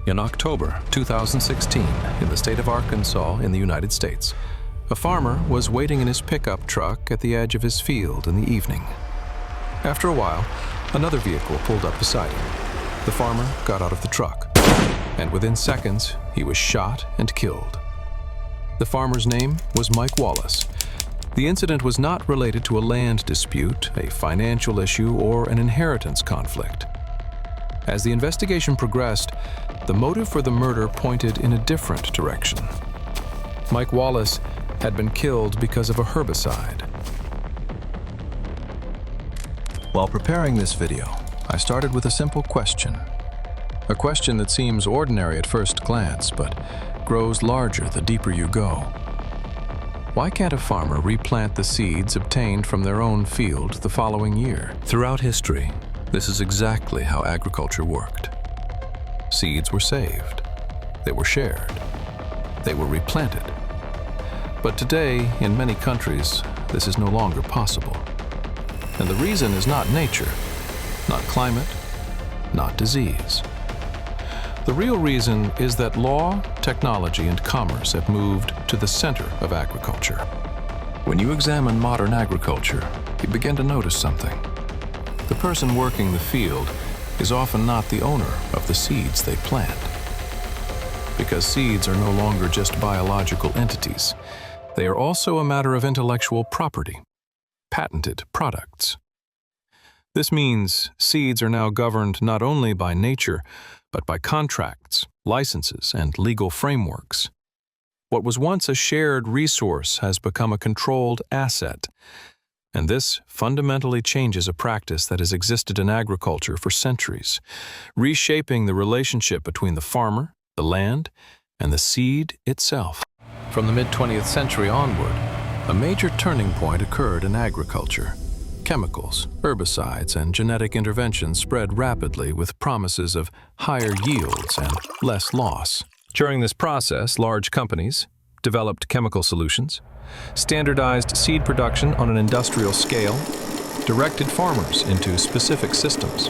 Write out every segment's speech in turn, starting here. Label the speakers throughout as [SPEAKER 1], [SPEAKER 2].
[SPEAKER 1] In October 2016, in the state of Arkansas in the United States, a farmer was waiting in his pickup truck at the edge of his field in the evening. After a while, another vehicle pulled up beside him. The farmer got out of the truck, and within seconds, he was shot and killed. The farmer's name was Mike Wallace. The incident was not related to a land dispute, a financial issue, or an inheritance conflict. As the investigation progressed, the motive for the murder pointed in a different direction. Mike Wallace had been killed because of a herbicide. While preparing this video, I started with a simple question. A question that seems ordinary at first glance, but grows larger the deeper you go. Why can't a farmer replant the seeds obtained from their own field the following year? Throughout history, this is exactly how agriculture worked. Seeds were saved, they were shared, they were replanted. But today, in many countries, this is no longer possible. And the reason is not nature, not climate, not disease. The real reason is that law, technology, and commerce have moved to the center of agriculture. When you examine modern agriculture, you begin to notice something. The person working the field is often not the owner of the seeds they plant. Because seeds are no longer just biological entities, they are also a matter of intellectual property, patented products. This means seeds are now governed not only by nature, but by contracts, licenses, and legal frameworks. What was once a shared resource has become a controlled asset, and this fundamentally changes a practice that has existed in agriculture for centuries, reshaping the relationship between the farmer, the land, and the seed itself. From the mid-20th century onward, a major turning point occurred in agriculture. Chemicals, herbicides, and genetic interventions spread rapidly with promises of higher yields and less loss. During this process, large companies developed chemical solutions, standardized seed production on an industrial scale, directed farmers into specific systems.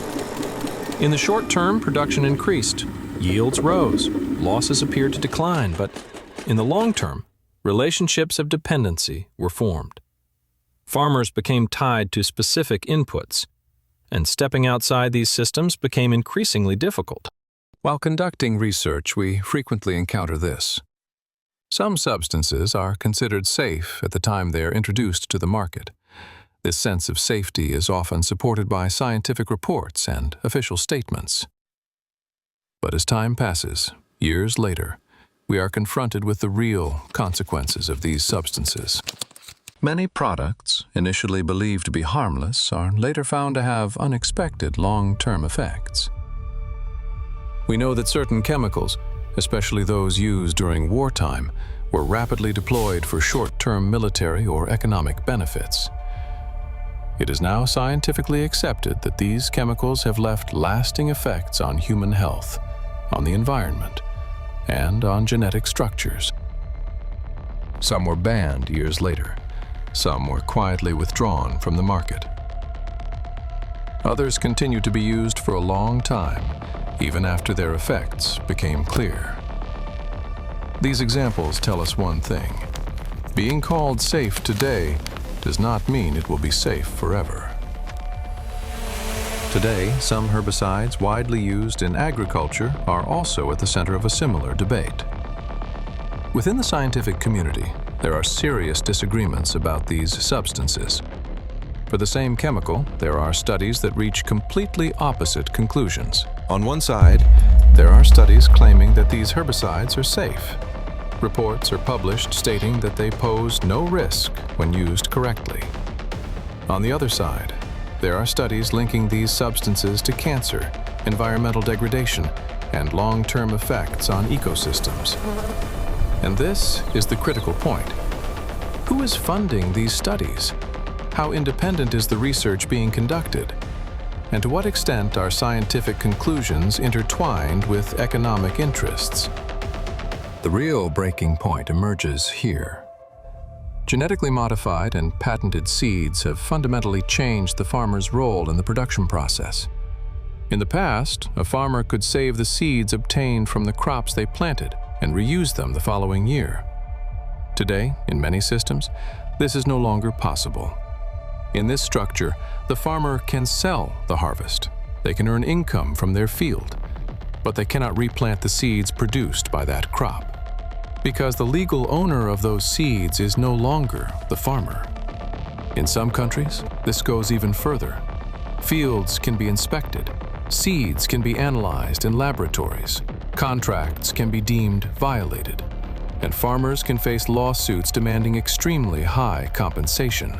[SPEAKER 1] In the short term, production increased, yields rose, losses appeared to decline, but in the long term, relationships of dependency were formed. Farmers became tied to specific inputs, and stepping outside these systems became increasingly difficult. While conducting research, we frequently encounter this. Some substances are considered safe at the time they are introduced to the market. This sense of safety is often supported by scientific reports and official statements. But as time passes, years later, we are confronted with the real consequences of these substances. Many products, initially believed to be harmless, are later found to have unexpected long-term effects. We know that certain chemicals, especially those used during wartime, were rapidly deployed for short-term military or economic benefits. It is now scientifically accepted that these chemicals have left lasting effects on human health, on the environment, and on genetic structures. Some were banned years later. Some were quietly withdrawn from the market. Others continued to be used for a long time, even after their effects became clear. These examples tell us one thing. Being called safe today does not mean it will be safe forever. Today, some herbicides widely used in agriculture are also at the center of a similar debate. Within the scientific community, there are serious disagreements about these substances. For the same chemical, there are studies that reach completely opposite conclusions. On one side, there are studies claiming that these herbicides are safe. Reports are published stating that they pose no risk when used correctly. On the other side, there are studies linking these substances to cancer, environmental degradation, and long-term effects on ecosystems. And this is the critical point. Who is funding these studies? How independent is the research being conducted? And to what extent are scientific conclusions intertwined with economic interests? The real breaking point emerges here. Genetically modified and patented seeds have fundamentally changed the farmer's role in the production process. In the past, a farmer could save the seeds obtained from the crops they planted and reuse them the following year. Today, in many systems, this is no longer possible. In this structure, the farmer can sell the harvest. They can earn income from their field, but they cannot replant the seeds produced by that crop, because the legal owner of those seeds is no longer the farmer. In some countries, this goes even further. Fields can be inspected, seeds can be analyzed in laboratories, contracts can be deemed violated, and farmers can face lawsuits demanding extremely high compensation.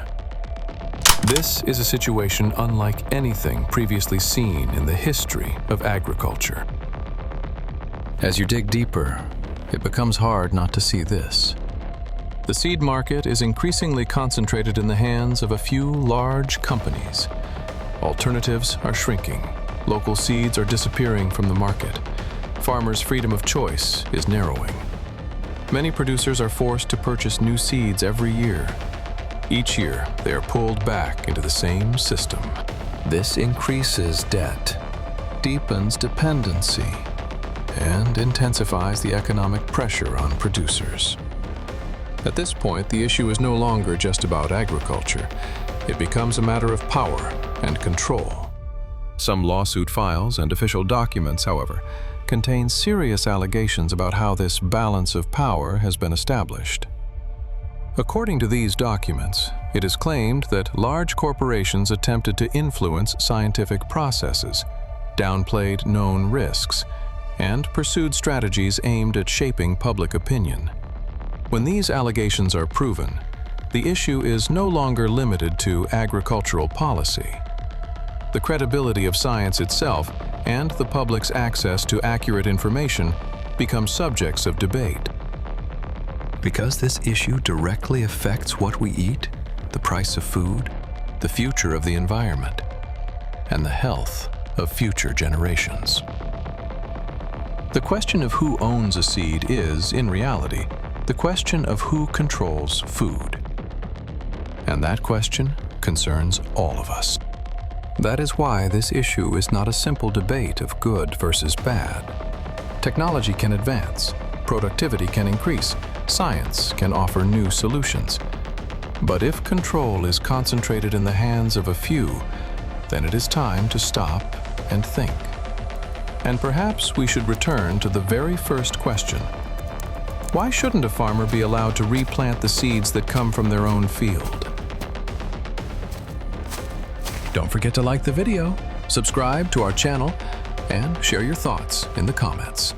[SPEAKER 1] This is a situation unlike anything previously seen in the history of agriculture. As you dig deeper, it becomes hard not to see this. The seed market is increasingly concentrated in the hands of a few large companies. Alternatives are shrinking. Local seeds are disappearing from the market. Farmers' freedom of choice is narrowing. Many producers are forced to purchase new seeds every year. Each year, they are pulled back into the same system. This increases debt, deepens dependency, and intensifies the economic pressure on producers. At this point, the issue is no longer just about agriculture. It becomes a matter of power and control. Some lawsuit files and official documents, however, contain serious allegations about how this balance of power has been established. According to these documents, it is claimed that large corporations attempted to influence scientific processes, downplayed known risks, and pursued strategies aimed at shaping public opinion. When these allegations are proven, the issue is no longer limited to agricultural policy. The credibility of science itself and the public's access to accurate information become subjects of debate. Because this issue directly affects what we eat, the price of food, the future of the environment, and the health of future generations. The question of who owns a seed is, in reality, the question of who controls food. And that question concerns all of us. That is why this issue is not a simple debate of good versus bad. Technology can advance, productivity can increase, science can offer new solutions. But if control is concentrated in the hands of a few, then it is time to stop and think. And perhaps we should return to the very first question. Why shouldn't a farmer be allowed to replant the seeds that come from their own field? Don't forget to like the video, subscribe to our channel, and share your thoughts in the comments.